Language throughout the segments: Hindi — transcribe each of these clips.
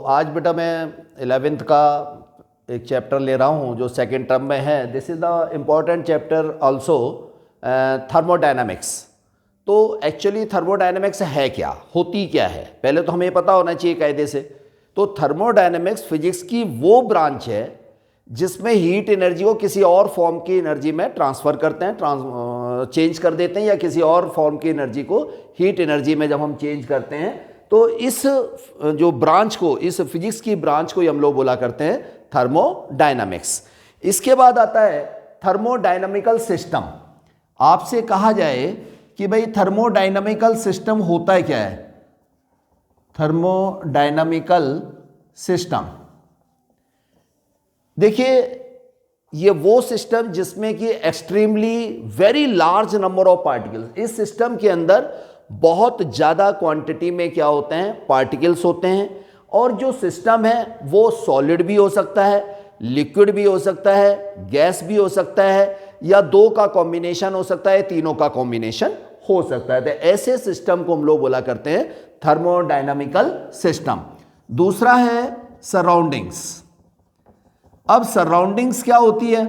आज बेटा मैं 11th का एक चैप्टर ले रहा हूँ जो सेकेंड टर्म में है। This is the important chapter also, thermodynamics. तो एक्चुअली थर्मोडायनामिक्स है क्या, होती क्या है, पहले तो हमें पता होना चाहिए कायदे से। तो थर्मोडायनामिक्स फिजिक्स की वो ब्रांच है जिसमें हीट एनर्जी को किसी और फॉर्म की एनर्जी में ट्रांसफ़र करते हैं, चेंज कर देते हैं, या किसी और फॉर्म की एनर्जी को हीट एनर्जी में जब हम चेंज करते हैं तो इस जो ब्रांच को, इस फिजिक्स की ब्रांच को हम लोग बोला करते हैं थर्मोडायनामिक्स। इसके बाद आता है थर्मोडायनामिकल सिस्टम। आपसे कहा जाए कि भाई थर्मोडायनामिकल सिस्टम होता क्या है। थर्मोडायनामिकल सिस्टम, देखिए ये वो सिस्टम जिसमें कि extremely very large number of particles, इस सिस्टम के अंदर बहुत ज़्यादा क्वांटिटी में क्या होते हैं, पार्टिकल्स होते हैं। और जो सिस्टम है वो सॉलिड भी हो सकता है, लिक्विड भी हो सकता है, गैस भी हो सकता है, या दो का कॉम्बिनेशन हो सकता है, तीनों का कॉम्बिनेशन हो सकता है। तो ऐसे सिस्टम को हम लोग बोला करते हैं थर्मोडायनामिकल सिस्टम। दूसरा है सराउंडिंग्स। अब सराउंडिंग्स क्या होती है,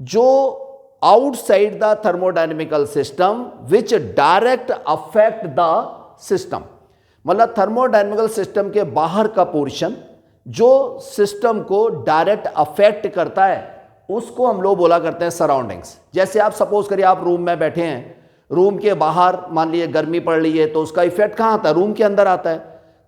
जो outside the thermodynamical system which direct affect the system. मतलब थर्मोडायनेमिकल सिस्टम के बाहर का पोर्शन जो सिस्टम को डायरेक्ट अफेक्ट करता है उसको हम लोग बोला करते हैं सराउंडिंग्स। जैसे आप सपोज करिए आप रूम में बैठे हैं, रूम के बाहर मान लीजिए गर्मी पड़ रही है तो उसका इफेक्ट कहाँ आता है, रूम के अंदर आता है।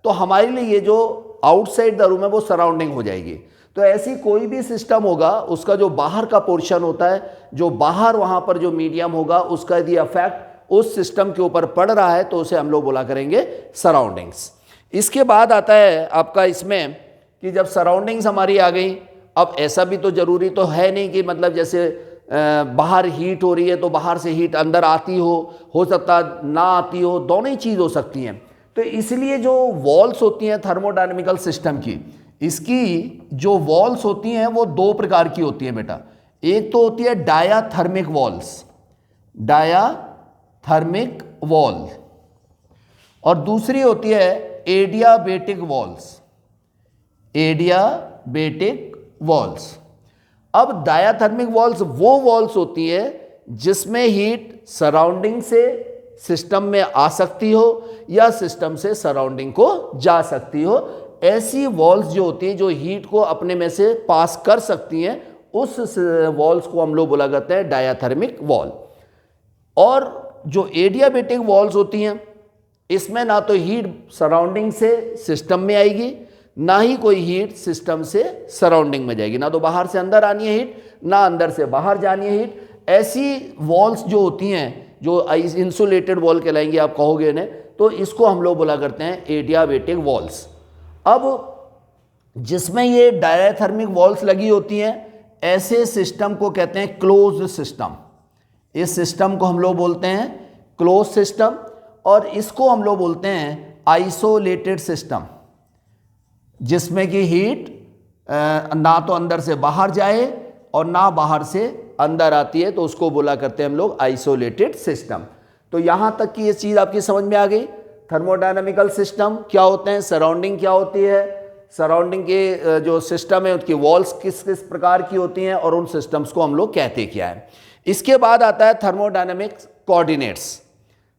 तो हमारे लिए ये जो आउटसाइड द रूम है वो सराउंडिंग हो जाएगी। तो ऐसी कोई भी सिस्टम होगा उसका जो बाहर का पोर्शन होता है, जो बाहर वहां पर जो मीडियम होगा उसका यदि इफेक्ट उस सिस्टम के ऊपर पड़ रहा है तो उसे हम लोग बोला करेंगे सराउंडिंग्स। इसके बाद आता है आपका इसमें कि जब सराउंडिंग्स हमारी आ गई, अब ऐसा भी तो जरूरी तो है नहीं कि मतलब जैसे बाहर हीट हो रही है तो बाहर से हीट अंदर आती हो सकता ना आती हो, दोनों ही चीज़ हो सकती हैं। तो इसलिए जो वॉल्स होती हैं थर्मोडायनेमिकल सिस्टम की, इसकी जो वॉल्स होती हैं वो दो प्रकार की होती है बेटा। एक तो होती है डायाथर्मिक वॉल्स, डायाथर्मिक वॉल, और दूसरी होती है एडियाबेटिक वॉल्स, एडियाबेटिक वॉल्स। अब डायाथर्मिक वॉल्स वो वॉल्स होती है जिसमें हीट सराउंडिंग से सिस्टम में आ सकती हो या सिस्टम से सराउंडिंग को जा सकती हो। ऐसी वॉल्स जो होती हैं जो हीट को अपने में से पास कर सकती हैं, उस वॉल्स को हम लोग बोला करते हैं डायाथर्मिक वॉल। और जो एडियाबेटिक वॉल्स होती हैं इसमें ना तो हीट सराउंडिंग से सिस्टम में आएगी, ना ही कोई हीट सिस्टम से सराउंडिंग में जाएगी। ना तो बाहर से अंदर आनी है हीट, ना अंदर से बाहर जानी है हीट। ऐसी वॉल्स जो होती हैं जो इंसुलेटेड वॉल कहलाएंगी, आप कहोगे इन्हें, तो इसको हम लोग बोला करते हैं एडियाबेटिक वॉल्स। अब जिसमें ये डायाथर्मिक वॉल्स लगी होती हैं ऐसे सिस्टम को कहते हैं क्लोज्ड सिस्टम। इस सिस्टम को हम लोग बोलते हैं क्लोज सिस्टम, और इसको हम लोग बोलते हैं आइसोलेटेड सिस्टम, जिसमें कि हीट ना तो अंदर से बाहर जाए और ना बाहर से अंदर आती है, तो उसको बोला करते हैं हम लोग आइसोलेटेड सिस्टम। तो यहां तक कि ये चीज आपकी समझ में आ गई। थर्मोडायनामिकल सिस्टम क्या होते हैं, सराउंडिंग क्या होती है, सराउंडिंग के जो सिस्टम है उसकी वॉल्स किस किस प्रकार की होती हैं, और उन सिस्टम्स को हम लोग कहते क्या है। इसके बाद आता है थर्मोडायनामिक्स कोऑर्डिनेट्स।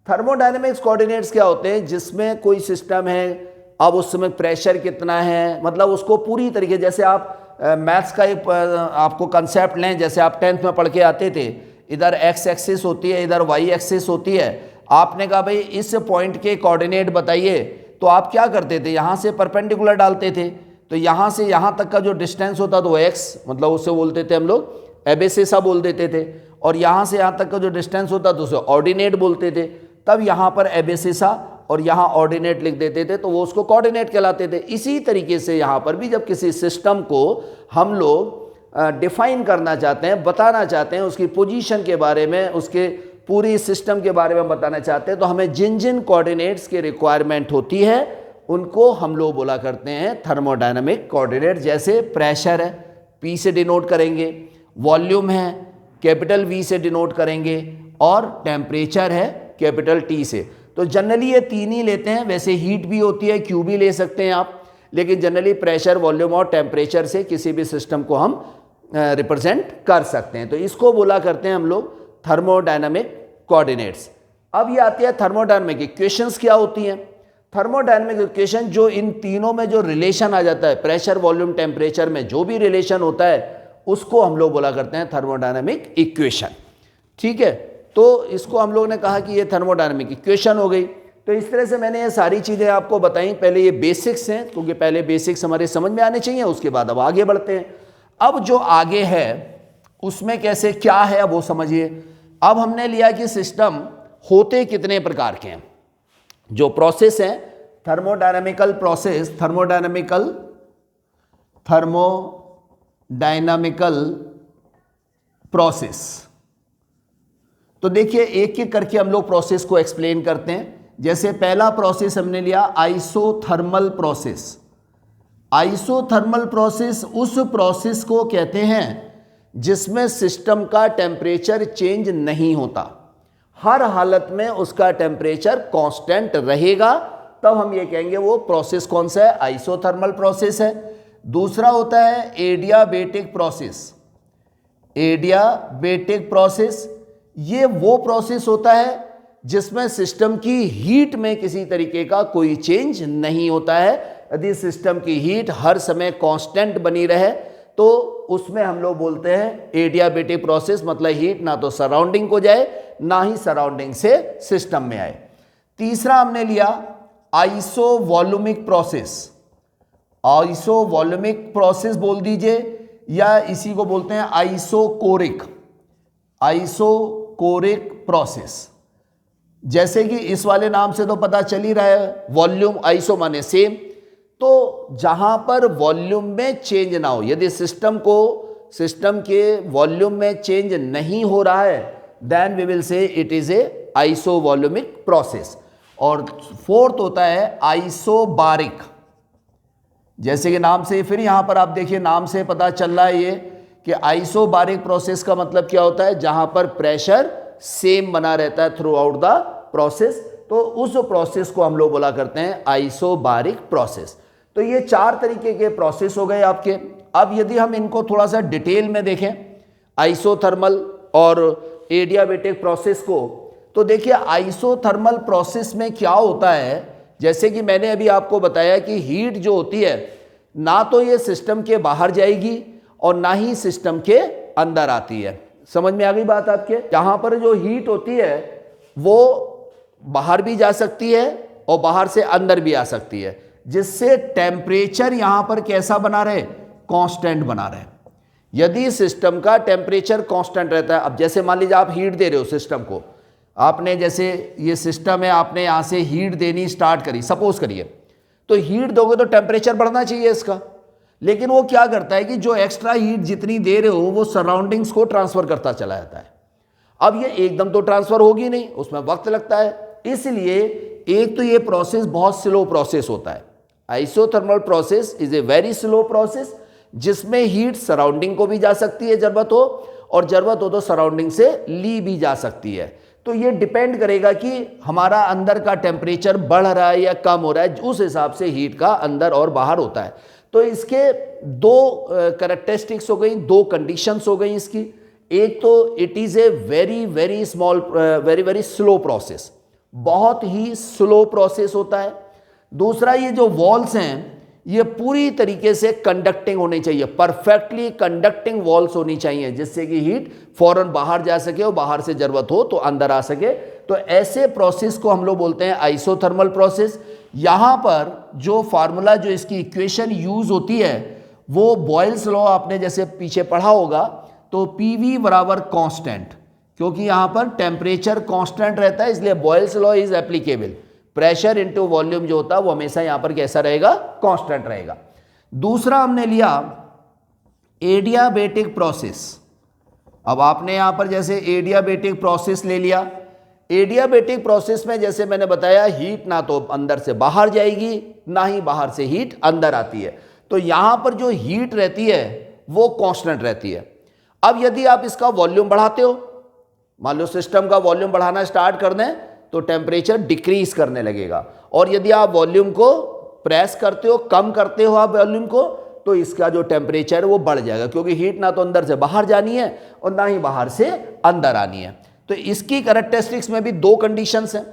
थर्मोडायनामिक्स कोऑर्डिनेट्स क्या होते हैं, जिसमें कोई सिस्टम है, अब उस समय प्रेशर कितना है, मतलब उसको पूरी तरीके, जैसे आप मैथ्स का एक आपको कंसेप्ट लें, जैसे आप 10th में पढ़ के आते थे, इधर एक्स एक्सिस होती है, इधर वाई एक्सिस होती है। आपने कहा भाई इस पॉइंट के कोऑर्डिनेट बताइए, तो आप क्या करते थे, यहाँ से परपेंडिकुलर डालते थे। तो यहाँ से यहाँ तक का जो डिस्टेंस होता तो एक्स, मतलब उससे बोलते थे हम लोग एबेसिसा बोल देते थे, और यहाँ से यहाँ तक का जो डिस्टेंस होता तो उसे ऑर्डिनेट बोलते थे। तब यहाँ पर एबेसिसा और यहाँ ऑर्डिनेट लिख देते थे, तो वो उसको कोऑर्डिनेट कहलाते थे। इसी तरीके से यहाँ पर भी जब किसी सिस्टम को हम लोग डिफाइन करना चाहते हैं, बताना चाहते हैं, उसकी पोजीशन के बारे में, उसके पूरी सिस्टम के बारे में बताना चाहते हैं, तो हमें जिन जिन कोऑर्डिनेट्स की रिक्वायरमेंट होती है उनको हम लोग बोला करते हैं थर्मोडायनामिक कोऑर्डिनेट। जैसे प्रेशर है, पी से डिनोट करेंगे, वॉल्यूम है, कैपिटल वी से डिनोट करेंगे, और टेम्परेचर है कैपिटल टी से। तो जनरली ये तीन ही लेते हैं। वैसे हीट भी होती है, क्यू भी ले सकते हैं आप। लेकिन जनरली प्रेशर, वॉल्यूम और टेम्परेचर से किसी भी सिस्टम को हम रिप्रेजेंट कर सकते हैं। तो इसको बोला करते हैं हम लोग थर्मोडायनामिक कोऑर्डिनेट्स। अब ये आती है थर्मोडायनामिक इक्वेशंस क्या होती हैं। थर्मोडायनामिक इक्वेशन जो इन तीनों में जो रिलेशन आ जाता है, प्रेशर, वॉल्यूम, टेम्परेचर में जो भी रिलेशन होता है उसको हम लोग बोला करते हैं थर्मोडायनामिक इक्वेशन। ठीक है, तो इसको हम लोग ने कहा कि ये थर्मोडायनामिक इक्वेशन हो गई। तो इस तरह से मैंने ये सारी चीज़ें आपको बताई। पहले ये बेसिक्स हैं, क्योंकि पहले बेसिक्स हमारे समझ में आने चाहिए, उसके बाद अब आगे बढ़ते हैं। अब जो आगे है उसमें कैसे क्या है अब वो समझिए। अब हमने लिया कि सिस्टम होते कितने प्रकार के हैं। जो प्रोसेस है थर्मोडायनामिकल प्रोसेस, थर्मोडायनामिकल प्रोसेस। तो देखिए एक एक करके हम लोग प्रोसेस को एक्सप्लेन करते हैं। जैसे पहला प्रोसेस हमने लिया आइसोथर्मल प्रोसेस। आइसोथर्मल प्रोसेस उस प्रोसेस को कहते हैं जिसमें सिस्टम का टेम्परेचर चेंज नहीं होता, हर हालत में उसका टेम्परेचर कांस्टेंट रहेगा, तब हम ये कहेंगे वो प्रोसेस कौन सा है, आइसोथर्मल प्रोसेस है। दूसरा होता है एडियाबेटिक प्रोसेस। एडियाबेटिक प्रोसेस ये वो प्रोसेस होता है जिसमें सिस्टम की हीट में किसी तरीके का कोई चेंज नहीं होता है। यदि सिस्टम की हीट हर समय कांस्टेंट बनी रहे तो उसमें हम लोग बोलते हैं एडियाबेटिक प्रोसेस, मतलब हीट ना तो सराउंडिंग को जाए ना ही सराउंडिंग से सिस्टम में आए। तीसरा हमने लिया आइसोवॉल्यूमिक प्रोसेस। आइसोवॉल्यूमिक प्रोसेस बोल दीजिए या इसी को बोलते हैं आइसोकोरिक प्रोसेस। जैसे कि इस वाले नाम से तो पता चल ही रहा है, वॉल्यूम, आइसो माने सेम, तो जहां पर वॉल्यूम में चेंज ना हो, यदि सिस्टम के वॉल्यूम में चेंज नहीं हो रहा है then we will say it is a isovolumic process. और फोर्थ होता है आइसोबारिक। जैसे कि नाम से, फिर यहां पर आप देखिए नाम से पता चल रहा है ये कि आइसोबारिक प्रोसेस का मतलब क्या होता है, जहां पर प्रेशर सेम बना रहता है थ्रू आउट द प्रोसेस, तो उस प्रोसेस को हम लोग बोला करते हैं आइसोबारिक प्रोसेस। तो ये चार तरीके के प्रोसेस हो गए आपके। अब यदि हम इनको थोड़ा सा डिटेल में देखें आइसोथर्मल और एडियाबेटिक प्रोसेस को, तो देखिए आइसोथर्मल प्रोसेस में क्या होता है, जैसे कि मैंने अभी आपको बताया कि हीट जो होती है ना तो ये सिस्टम के बाहर जाएगी और ना ही सिस्टम के अंदर आती है। समझ में आ गई बात आपके। यहां पर जो हीट होती है वो बाहर भी जा सकती है और बाहर से अंदर भी आ सकती है, जिससे टेम्परेचर यहां पर कैसा बना रहे, कांस्टेंट बना रहे। यदि सिस्टम का टेम्परेचर कांस्टेंट रहता है, अब जैसे मान लीजिए आप हीट दे रहे हो सिस्टम को, आपने जैसे ये सिस्टम है, आपने यहां से हीट देनी स्टार्ट करी, सपोज करिए, तो हीट दोगे तो टेम्परेचर बढ़ना चाहिए इसका, लेकिन वो क्या करता है कि जो एक्स्ट्रा हीट जितनी दे रहे हो वो सराउंडिंग्स को ट्रांसफर करता चला जाता है। अब ये एकदम तो ट्रांसफर होगी नहीं, उसमें वक्त लगता है, इसलिए एक तो ये प्रोसेस बहुत स्लो प्रोसेस होता है। Isothermal process is a very slow process जिसमें हीट सराउंडिंग को भी जा सकती है जरूरत हो, और जरूरत हो तो सराउंडिंग से ली भी जा सकती है। तो ये डिपेंड करेगा कि हमारा अंदर का टेम्परेचर बढ़ रहा है या कम हो रहा है, उस हिसाब से हीट का अंदर और बाहर होता है। तो इसके दो कैरेक्टरिस्टिक्स हो गई, दो कंडीशंस हो गई इसकी। एक तो it is a very very small, very very slow process, बहुत ही स्लो प्रोसेस होता है। दूसरा, ये जो वॉल्स हैं ये पूरी तरीके से कंडक्टिंग होनी चाहिए, परफेक्टली कंडक्टिंग वॉल्स होनी चाहिए, जिससे कि हीट फौरन बाहर जा सके और बाहर से जरूरत हो तो अंदर आ सके। तो ऐसे प्रोसेस को हम लोग बोलते हैं आइसोथर्मल प्रोसेस। यहां पर जो फार्मूला, जो इसकी इक्वेशन यूज होती है वो बॉयल्स लॉ आपने जैसे पीछे पढ़ा होगा, तो PV बराबर कांस्टेंट, क्योंकि यहां पर टेम्परेचर कांस्टेंट रहता है इसलिए Boyle's law is applicable. Pressure into volume जो होता है वो हमेशा यहां पर कैसा रहेगा, कांस्टेंट रहेगा। दूसरा हमने लिया एडियाबेटिक प्रोसेस। अब आपने यहां पर जैसे एडियाबेटिक प्रोसेस ले लिया, एडियाबेटिक प्रोसेस में जैसे मैंने बताया हीट ना तो अंदर से बाहर जाएगी ना ही बाहर से हीट अंदर आती है, तो यहां पर जो हीट रहती है वो कांस्टेंट रहती है। अब यदि आप इसका वॉल्यूम बढ़ाते हो, मान लो सिस्टम का वॉल्यूम बढ़ाना स्टार्ट कर दें तो टेम्परेचर डिक्रीज करने लगेगा, और यदि आप वॉल्यूम को प्रेस करते हो, कम करते हो आप वॉल्यूम को, तो इसका जो टेम्परेचर है वो बढ़ जाएगा, क्योंकि हीट ना तो अंदर से बाहर जानी है और ना ही बाहर से अंदर आनी है। तो इसकी कैरेक्टरिस्टिक्स में भी दो कंडीशंस हैं।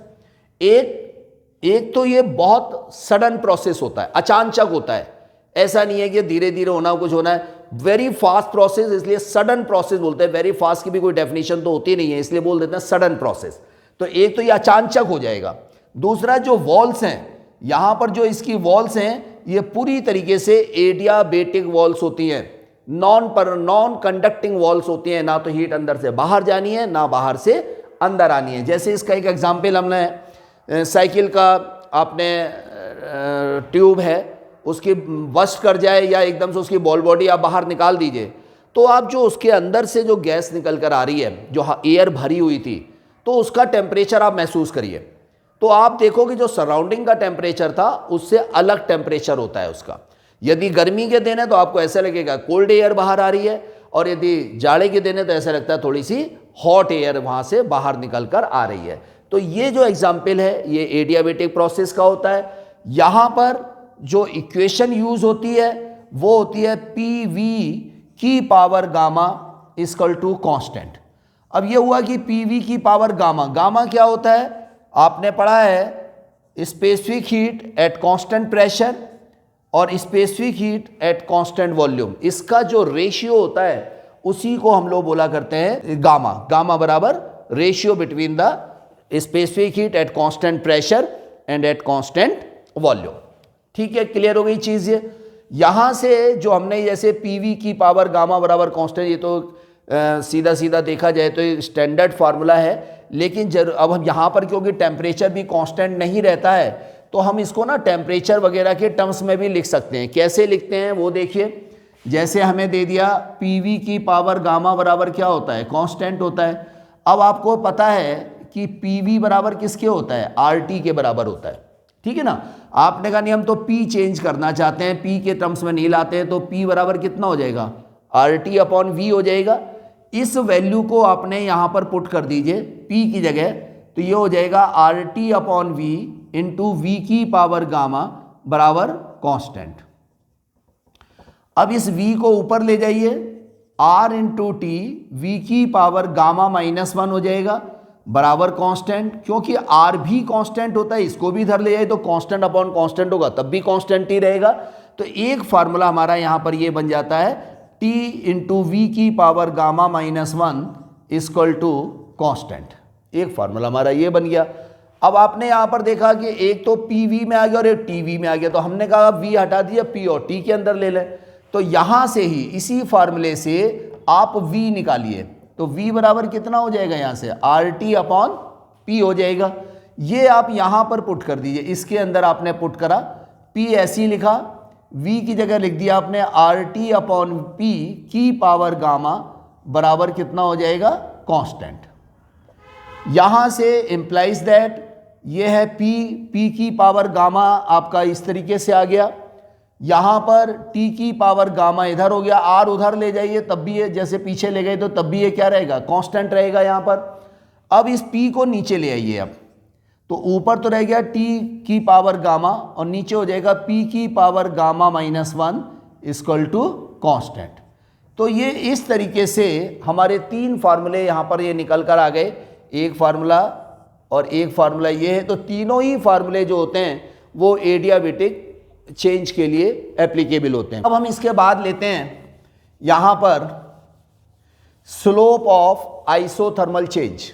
एक तो ये बहुत सडन प्रोसेस होता है, अचानक होता है, ऐसा नहीं है कि धीरे धीरे होना कुछ होना है, वेरी फास्ट प्रोसेस, इसलिए सडन प्रोसेस बोलते हैं। वेरी फास्ट की भी कोई डेफिनेशन तो होती नहीं है, इसलिए बोल देते हैं सडन प्रोसेस। तो एक तो ये अचानक हो जाएगा। दूसरा जो वॉल्स हैं, यहां पर जो इसकी वॉल्स हैं ये पूरी तरीके से एडियाबेटिक वॉल्स होती हैं, नॉन कंडक्टिंग वॉल्स होती हैं, ना तो हीट अंदर से बाहर जानी है ना बाहर से अंदर आनी है। जैसे इसका एक एग्जाम्पल हमने साइकिल का, आपने ट्यूब है उसकी बस्ट कर जाए या एकदम से उसकी बॉल बॉडी आप बाहर निकाल दीजिए, तो आप जो उसके अंदर से जो गैस निकल कर आ रही है, जो एयर भरी हुई थी, तो उसका टेम्परेचर आप महसूस करिए। तो आप देखोगे जो सराउंडिंग का टेम्परेचर था उससे अलग टेम्परेचर होता है उसका। यदि गर्मी के दिन है तो आपको ऐसा लगेगा कोल्ड एयर बाहर आ रही है, और यदि जाड़े के दिन है तो ऐसा लगता है थोड़ी सी हॉट एयर वहाँ से बाहर निकल कर आ रही है। तो ये जो एग्जाम्पल है ये एडियाबेटिक प्रोसेस का होता है। यहाँ पर जो इक्वेशन यूज होती है वो होती है पी वी की power gamma equal to constant. अब ये हुआ कि पी वी की पावर गामा, गामा क्या होता है आपने पढ़ा है, specific heat at constant pressure और specific heat at constant volume, इसका जो रेशियो होता है उसी को हम लोग बोला करते हैं गामा। गामा बराबर ratio between the specific heat at constant pressure and eight constant volume. ठीक है, क्लियर हो गई चीज़ ये। यहाँ से जो हमने जैसे पीवी की पावर गामा बराबर कांस्टेंट, ये तो सीधा सीधा देखा जाए तो ये स्टैंडर्ड फार्मूला है, लेकिन अब हम यहाँ पर क्योंकि टेम्परेचर भी कांस्टेंट नहीं रहता है तो हम इसको ना टेम्परेचर वगैरह के टर्म्स में भी लिख सकते हैं। कैसे लिखते हैं वो देखिए, जैसे हमें दे दिया पीवी की पावर गामा बराबर क्या होता है, कांस्टेंट होता है। अब आपको पता है कि पीवी बराबर किसके होता है, आरटी के बराबर होता है। ठीक है ना, आपने कहा नहीं हम तो पी चेंज करना चाहते हैं, पी के टर्म्स में नहीं लाते हैं, तो पी बराबर कितना हो जाएगा, आरटी अपॉन वी हो जाएगा। इस वैल्यू को आपने यहाँ पर पुट कर दीजिए P की जगह, तो ये हो जाएगा R T upon V into V की पावर गामा बराबर कांस्टेंट। अब इस V को ऊपर ले जाइए, R इंटू टी वी की पावर गामा -1 हो जाएगा बराबर कांस्टेंट, क्योंकि R भी कांस्टेंट होता है, इसको भी इधर ले जाए तो कांस्टेंट अपॉन कांस्टेंट होगा, तब भी कांस्टेंट ही रहेगा। तो एक फार्मूला हमारा यहाँ पर ये बन जाता है T इंटू वी की power gamma -1 equal to constant. एक फार्मूला हमारा ये बन गया। अब आपने यहाँ पर देखा कि एक तो PV में आ गया और एक TV में आ गया, तो हमने कहा V हटा दिया, P और T के अंदर ले लें। तो यहाँ से ही इसी फार्मूले से आप V निकालिए, तो V बराबर कितना हो जाएगा, यहाँ से RT अपॉन P हो जाएगा। ये आप यहाँ पर पुट कर दीजिए, इसके अंदर आपने पुट करा, P ऐसे ही लिखा, V की जगह लिख दिया आपने RT अपॉन P की पावर गामा बराबर कितना हो जाएगा, कांस्टेंट। यहाँ से इम्प्लाइज दैट ये है P की पावर गामा आपका इस तरीके से आ गया, यहाँ पर T की पावर गामा इधर हो गया, R उधर ले जाइए तब भी ये, जैसे पीछे ले गए तो तब भी ये क्या रहेगा, कांस्टेंट रहेगा यहाँ पर। अब इस P को नीचे ले आइए, अब तो ऊपर तो रह गया T की पावर गामा और नीचे हो जाएगा P की power gamma -1 equal to constant. तो ये इस तरीके से हमारे तीन फार्मूले यहाँ पर ये निकल कर आ गए, एक फार्मूला और एक फार्मूला ये है। तो तीनों ही फार्मूले जो होते हैं वो एडियाबेटिक चेंज के लिए एप्लीकेबल होते हैं। अब हम इसके बाद लेते हैं यहाँ पर slope of isothermal change.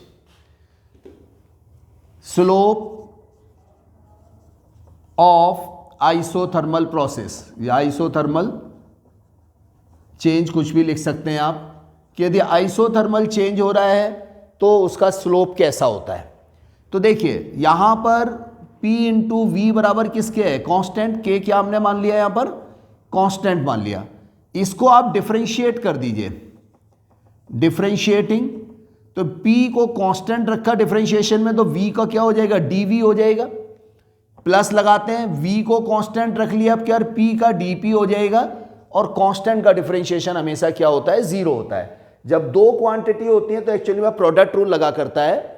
Slope of isothermal process या आइसोथर्मल चेंज, कुछ भी लिख सकते हैं आप, कि यदि आइसोथर्मल चेंज हो रहा है तो उसका स्लोप कैसा होता है। तो देखिए यहां पर P इंटू वी बराबर किसके है, कांस्टेंट। K क्या हमने मान लिया, यहां पर कांस्टेंट मान लिया। इसको आप डिफरेंशिएट कर दीजिए, डिफरेंशिएटिंग, तो P को कांस्टेंट रखा डिफरेंशिएशन में, तो V का क्या हो जाएगा, dV हो जाएगा। प्लस लगाते हैं, V को कांस्टेंट रख लिया, अब क्या P का dP हो जाएगा। और कांस्टेंट का डिफरेंशिएशन हमेशा क्या होता है, जीरो होता है। जब दो क्वांटिटी होती है तो एक्चुअली में प्रोडक्ट रूल लगा करता है,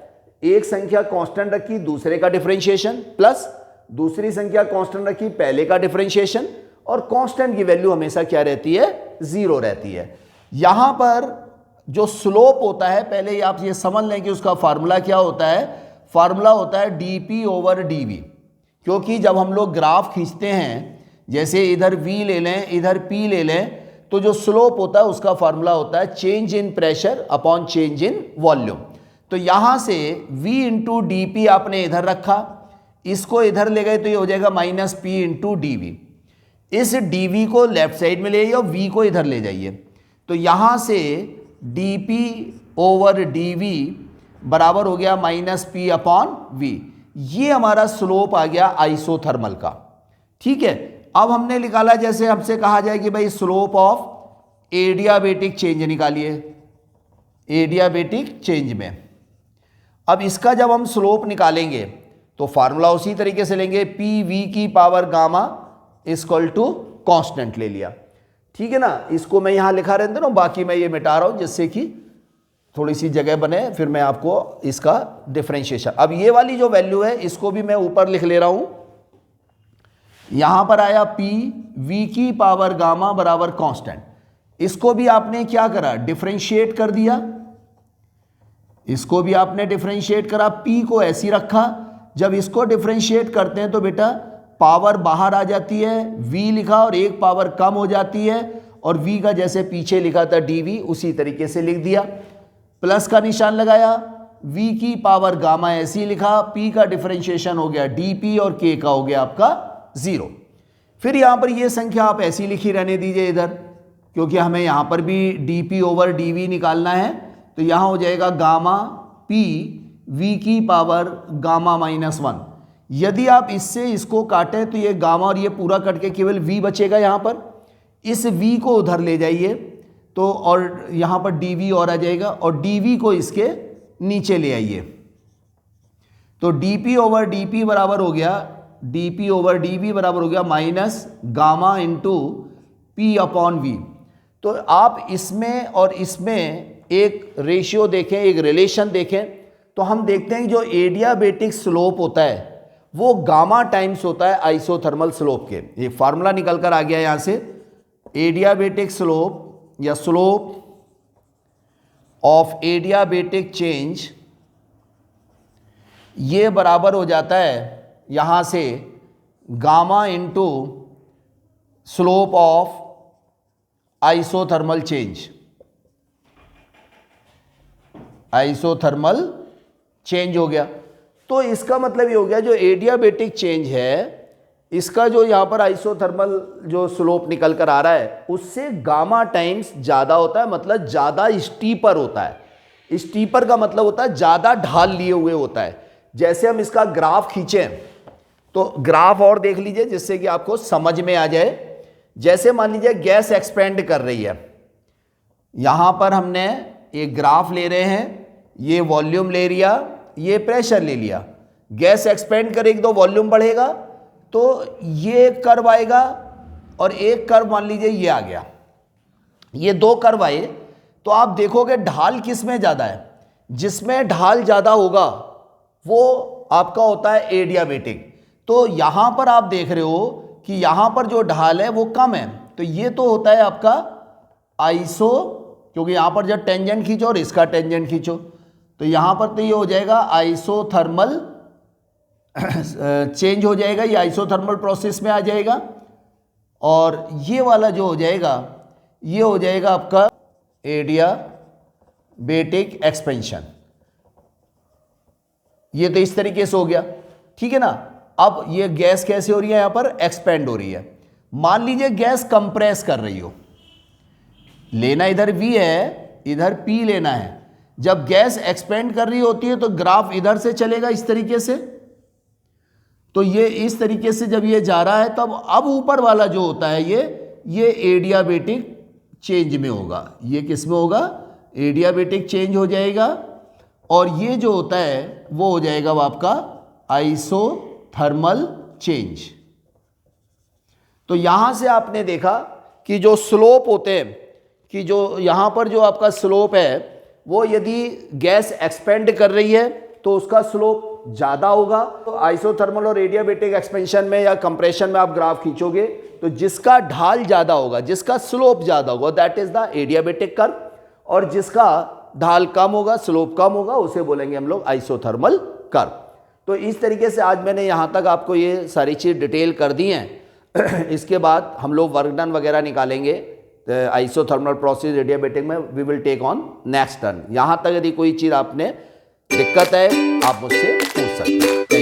एक संख्या कांस्टेंट रखी, दूसरे का डिफरेंशिएशन प्लस दूसरी संख्या कांस्टेंट रखी, पहले का डिफरेंशिएशन, और कांस्टेंट की वैल्यू हमेशा क्या रहती है, 0 रहती है। यहां पर जो स्लोप होता है, पहले आप ये समझ लें कि उसका फार्मूला क्या होता है। फार्मूला होता है dp/dv, क्योंकि जब हम लोग ग्राफ खींचते हैं, जैसे इधर v ले लें, इधर p ले लें, तो जो स्लोप होता है उसका फार्मूला होता है change in pressure upon change in volume. तो यहां से v इंटू डी पी आपने इधर रखा, इसको इधर ले गए तो ये हो जाएगा -p इंटू डी वी। इस dv को लेफ्ट साइड में ले जाइए और v को इधर ले जाइए, तो यहां से dp/dv बराबर हो गया -p/v। ये हमारा स्लोप आ गया आइसोथर्मल का। ठीक है, अब हमने निकाला, जैसे हमसे कहा जाए कि भाई स्लोप ऑफ एडियाबेटिक चेंज निकालिए, एडियाबेटिक चेंज में। अब इसका जब हम स्लोप निकालेंगे तो फार्मूला उसी तरीके से लेंगे, pv⁻γ इक्वल टू कांस्टेंट ले लिया। ठीक है ना, इसको मैं यहां लिखा रहता हूं, बाकी मैं ये मिटा रहा हूं जिससे कि थोड़ी सी जगह बने, फिर मैं आपको इसका डिफरेंशिएशन। अब ये वाली जो वैल्यू है इसको भी मैं ऊपर लिख ले रहा हूं। यहां पर आया pv⁻γ बराबर कांस्टेंट, इसको भी आपने क्या करा, डिफरेंशिएट कर दिया। इसको भी आपने डिफरेंशिएट करा, p को ऐसी रखा। जब इसको डिफरेंशिएट करते हैं तो बेटा पावर बाहर आ जाती है, v लिखा और एक पावर कम हो जाती है, और v का जैसे पीछे लिखा था dv उसी तरीके से लिख दिया। प्लस का निशान लगाया, v⁻γ ऐसी लिखा, p का डिफरेंशिएशन हो गया dp और k का हो गया आपका 0। फिर यहां पर ये संख्या आप ऐसी लिखी रहने दीजिए इधर, क्योंकि हमें यहां पर भी dp/dv निकालना है। तो यहां हो जाएगा गामा p v⁻γ-1। यदि आप इससे इसको काटें तो ये गामा और ये पूरा कट के केवल v बचेगा। यहां पर इस v को उधर ले जाइए तो, और यहां पर dv और आ जाएगा, और dv को इसके नीचे ले आइए तो dp/dp बराबर हो गया, dp/dv बराबर हो गया -γ इंटू p/v। तो आप इसमें और इसमें एक रेशियो देखें, एक रिलेशन देखें, तो हम देखते हैं कि जो एडियाबेटिक स्लोप होता है वो गामा टाइम्स होता है आइसोथर्मल स्लोप के। ये फार्मूला निकल कर आ गया यहां से, एडियाबेटिक स्लोप या स्लोप ऑफ एडियाबेटिक चेंज, ये बराबर हो जाता है यहां से gamma into slope of isothermal change. Isothermal change हो गया, तो इसका मतलब ये हो गया जो एडियाबेटिक चेंज है इसका जो यहाँ पर आइसोथर्मल जो स्लोप निकल कर आ रहा है उससे गामा टाइम्स ज़्यादा होता है, मतलब ज़्यादा स्टीपर होता है। स्टीपर का मतलब होता है ज़्यादा ढाल लिए हुए होता है। जैसे हम इसका ग्राफ खींचें तो ग्राफ और देख लीजिए जिससे कि आपको समझ में आ जाए। जैसे मान लीजिए गैस एक्सपेंड कर रही है, यहाँ पर हमने एक ग्राफ ले रहे हैं, ये वॉल्यूम ले लिया, ये प्रेशर ले लिया। गैस एक्सपेंड करेगी तो वॉल्यूम बढ़ेगा, तो ये कर्व आएगा और एक कर्व मान लीजिए ये आ गया, ये दो कर्व आए, तो आप देखोगे ढाल किस में ज़्यादा है। जिसमें ढाल ज़्यादा होगा वो आपका होता है एडियाबेटिक। तो यहाँ पर आप देख रहे हो कि यहाँ पर जो ढाल है वो कम है, तो ये तो होता है आपका आइसो, क्योंकि यहाँ पर जब टेंजेंट खींचो और इसका टेंजेंट खींचो तो यहाँ पर तो ये हो जाएगा आइसोथर्मल चेंज हो जाएगा, ये आइसोथर्मल प्रोसेस में आ जाएगा। और ये वाला जो हो जाएगा ये हो जाएगा आपका एडियाबेटिक एक्सपेंशन। ये तो इस तरीके से हो गया, ठीक है ना। अब ये गैस कैसे हो रही है, यहाँ पर एक्सपेंड हो रही है। मान लीजिए गैस कंप्रेस कर रही हो, लेना इधर V है, इधर P लेना है। जब गैस एक्सपेंड कर रही होती है तो ग्राफ इधर से चलेगा इस तरीके से, तो ये इस तरीके से जब ये जा रहा है तब अब ऊपर वाला जो होता है ये एडियाबेटिक चेंज में होगा। ये किस में होगा, एडियाबेटिक चेंज हो जाएगा। और ये जो होता है वो हो जाएगा वो आपका आइसोथर्मल चेंज। तो यहां से आपने देखा कि जो स्लोप होते हैं, कि जो यहां पर जो आपका स्लोप है वो यदि गैस एक्सपेंड कर रही है तो उसका स्लोप ज़्यादा होगा। तो आइसोथर्मल और एडियाबेटिक एक्सपेंशन में या कंप्रेशन में आप ग्राफ खींचोगे तो जिसका ढाल ज़्यादा होगा, जिसका स्लोप ज़्यादा होगा, that is the adiabatic curve, और जिसका ढाल कम होगा, स्लोप कम होगा, उसे बोलेंगे हम लोग आइसोथर्मल कर्व। तो इस तरीके से आज मैंने यहाँ तक आपको ये सारी चीज़ डिटेल कर दी हैं। इसके बाद हम लोग वर्क डन वगैरह निकालेंगे आइसोथर्मल प्रोसेस एडियाबेटिक में, we will take on next turn. यहाँ तक यदि कोई चीज़ आपने दिक्कत है आप मुझसे पूछ सकते हैं।